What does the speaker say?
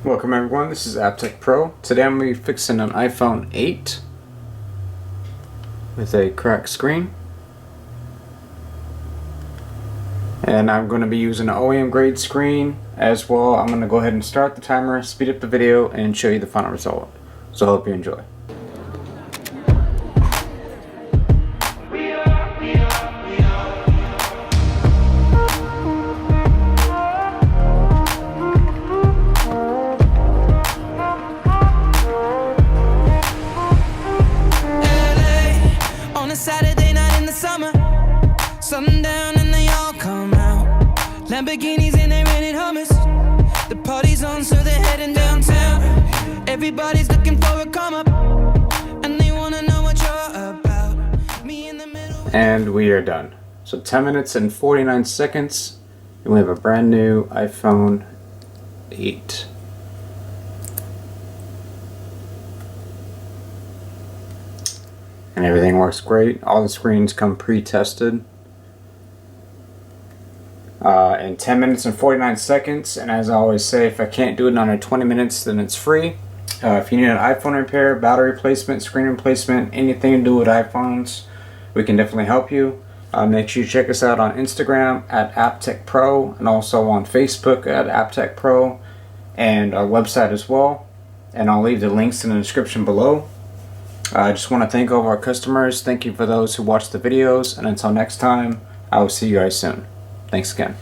Welcome everyone, this is AppTech Pro. Today I'm going to be fixing an iPhone 8 with a cracked screen. And I'm going to be using an OEM grade screen as well. I'm going to go ahead and start the timer, speed up the video, and show you the final result. So I hope you enjoy. Saturday night in the summer, sundown and they all come out. Lamborghinis and they rented Hummers. The party's on, so they're heading downtown. Everybody's looking for a come up, and they wanna know what you're about. Me in the middle. And we are done. So 10 minutes and 49 seconds, and we have a brand new iPhone 8. And everything works great. All the screens come pre-tested. In 10 minutes and 49 seconds, and as I always say, if I can't do it in under 20 minutes, then it's free. If you need an iPhone repair, battery replacement, screen replacement, anything to do with iPhones, we can definitely help you. Make sure you check us out on Instagram at AppTech Pro, and also on Facebook at AppTech Pro, and our website as well. And I'll leave the links in the description below. I just want to thank all of our customers. Thank you for those who watch the videos, and until next time, I will see you guys soon. Thanks again.